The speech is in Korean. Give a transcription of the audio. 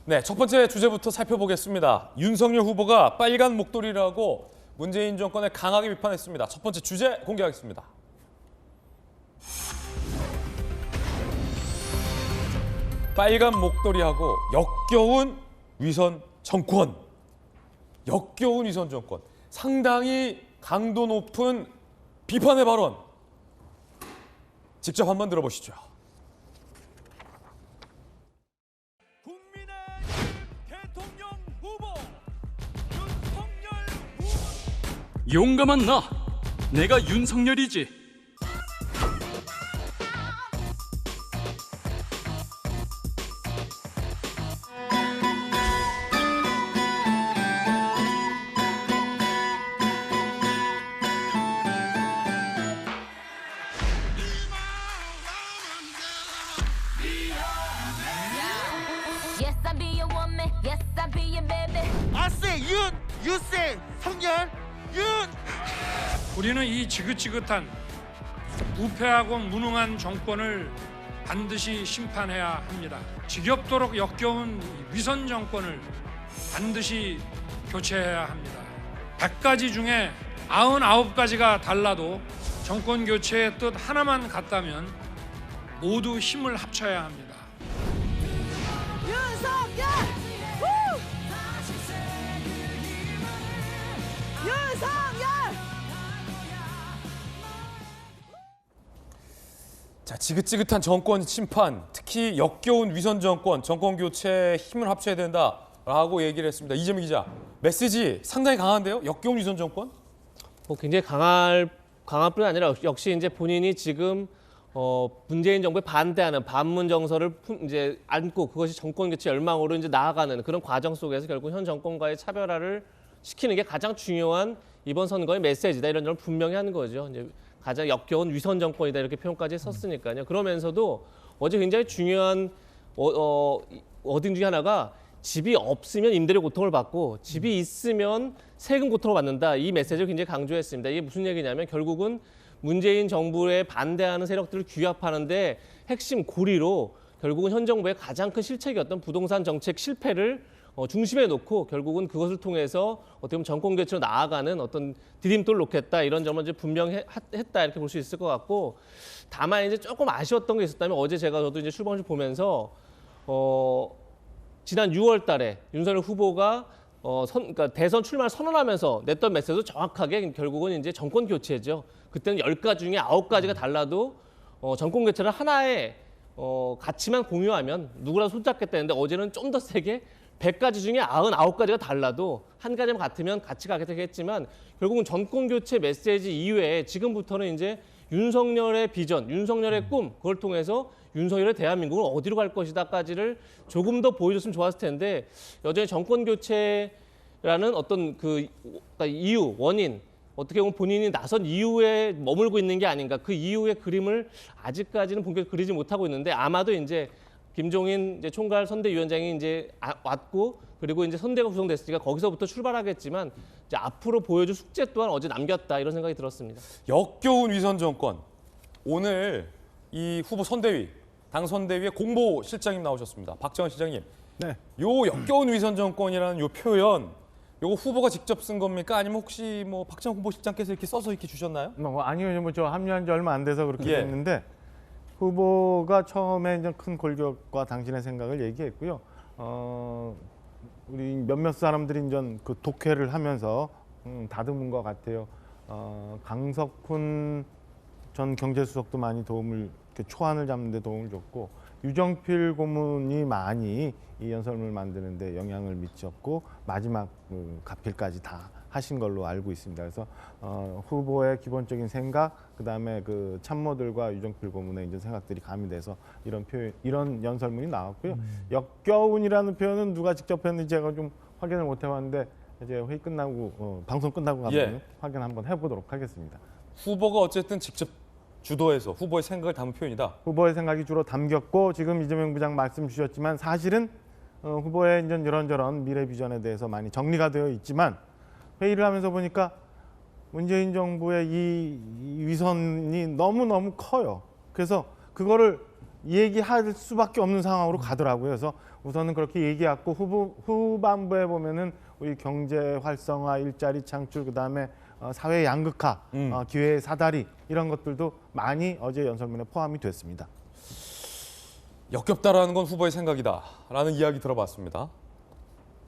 네, 첫 번째 주제부터 살펴보겠습니다. 윤석열 후보가 빨간 목도리라고 문재인 정권을 강하게 비판했습니다. 첫 번째 주제 공개하겠습니다. 빨간 목도리하고 역겨운 위선 정권. 역겨운 위선 정권. 상당히 강도 높은 비판의 발언. 직접 한번 들어보시죠. 국민의 대통령 후보 윤석열 후보. 용감한 나, 내가 윤석열이지. Yes, I be your woman. Yes, I be your baby. 아세 윤, 유세, 성열, 윤. 우리는 이 지긋지긋한 부패하고 무능한 정권을 반드시 심판해야 합니다. 지겹도록 역겨운 위선 정권을 반드시 교체해야 합니다. 100가지 중에 99가지가 달라도 정권 교체의 뜻 하나만 같다면 모두 힘을 합쳐야 합니다. 윤석열, 윤석열. 자, 지긋지긋한 정권 심판, 특히 역겨운 위선 정권, 정권 교체에 힘을 합쳐야 된다라고 얘기를 했습니다. 이재명 기자, 메시지 상당히 강한데요? 역겨운 위선 정권? 굉장히 강할 뿐 아니라 역시 이제 본인이 지금 문재인 정부에 반대하는 반문 정서를 이제 안고 그것이 정권 교체 열망으로 이제 나아가는 그런 과정 속에서 결국 현 정권과의 차별화를 시키는 게 가장 중요한 이번 선거의 메시지다 이런 점을 분명히 하는 거죠. 이제 가장 역겨운 위선 정권이다 이렇게 표현까지 썼으니까요. 그러면서도 어제 굉장히 중요한 어딘 중에 하나가 집이 없으면 임대료 고통을 받고 집이 있으면 세금 고통을 받는다. 이 메시지를 굉장히 강조했습니다. 이게 무슨 얘기냐면 결국은 문재인 정부에 반대하는 세력들을 규합하는데 핵심 고리로 결국은 현 정부의 가장 큰 실책이었던 부동산 정책 실패를 중심에 놓고 결국은 그것을 통해서 어떻게 보면 정권 교체로 나아가는 어떤 디딤돌을 놓겠다 이런 점을 이제 분명했다 이렇게 볼 수 있을 것 같고 다만 이제 조금 아쉬웠던 게 있었다면 어제 저도 이제 출범식 보면서 지난 6월달에 윤석열 후보가 그러니까 대선 출마를 선언하면서 냈던 메시지도 정확하게 결국은 이제 정권 교체죠. 그때는 10가지 중에 9가지가 달라도 정권 교체를 하나의 가치만 공유하면 누구라도 손잡겠다는데 어제는 좀 더 세게 100가지 중에 99가지가 달라도 한 가지만 같으면 같이 가게 되겠지만 결국은 정권 교체 메시지 이외에 지금부터는 이제 윤석열의 비전, 윤석열의 꿈 그걸 통해서 윤석열의 대한민국은 어디로 갈 것이다까지를 조금 더 보여줬으면 좋았을 텐데 여전히 정권 교체라는 어떤 그러니까 이유, 원인 어떻게 보면 본인이 나선 이후에 머물고 있는 게 아닌가 그 이후의 그림을 아직까지는 본격적으로 그리지 못하고 있는데 아마도 이제 김종인 이제 총괄 선대위원장이 이제 왔고 그리고 이제 선대가 구성됐으니까 거기서부터 출발하겠지만 이제 앞으로 보여줄 숙제 또한 어제 남겼다 이런 생각이 들었습니다. 역겨운 위선 정권. 오늘 이 후보 선대위, 당 선대위의 공보실장님 나오셨습니다. 박정원 실장님. 네. 요 역겨운 위선 정권이라는 요 표현, 요거 후보가 직접 쓴 겁니까? 아니면 혹시 뭐 박정원 후보실장께서 이렇게 써서 이렇게 주셨나요? 아니요, 뭐 저 합류한 지 얼마 안 돼서 그렇게 예. 됐는데 후보가 처음에 이제 큰 골격과 당신의 생각을 얘기했고요. 우리 몇몇 사람들이 이제 그 독해를 하면서 다듬은 것 같아요. 강석훈 전 경제수석도 많이 도움을 초안을 잡는 데 도움을 줬고 유정필 고문이 많이 이 연설문을 만드는 데 영향을 미쳤고 마지막 가필까지 다 하신 걸로 알고 있습니다. 그래서 후보의 기본적인 생각, 그다음에 그 참모들과 유정필 고문의 이제 생각들이 가미돼서 이런 표현, 이런 연설문이 나왔고요. 역겨운이라는 표현은 누가 직접 했는지 제가 좀 확인을 못 해봤는데 이제 회의 끝나고 방송 끝나고 가면 예. 확인 한번 해보도록 하겠습니다. 후보가 어쨌든 직접 주도해서 후보의 생각을 담은 표현이다. 후보의 생각이 주로 담겼고 지금 이재명 부장 말씀 주셨지만 사실은 후보의 이제 이런저런 미래 비전에 대해서 많이 정리가 되어 있지만 회의를 하면서 보니까 문재인 정부의 이 위선이 너무너무 커요. 그래서 그거를 얘기할 수밖에 없는 상황으로 가더라고요. 그래서 우선은 그렇게 얘기했고 후반부에 보면은 우리 경제 활성화, 일자리 창출, 그다음에 사회 양극화, 기회의 사다리 이런 것들도 많이 어제 연설문에 포함이 됐습니다. 역겹다라는 건 후보의 생각이다라는 이야기 들어봤습니다.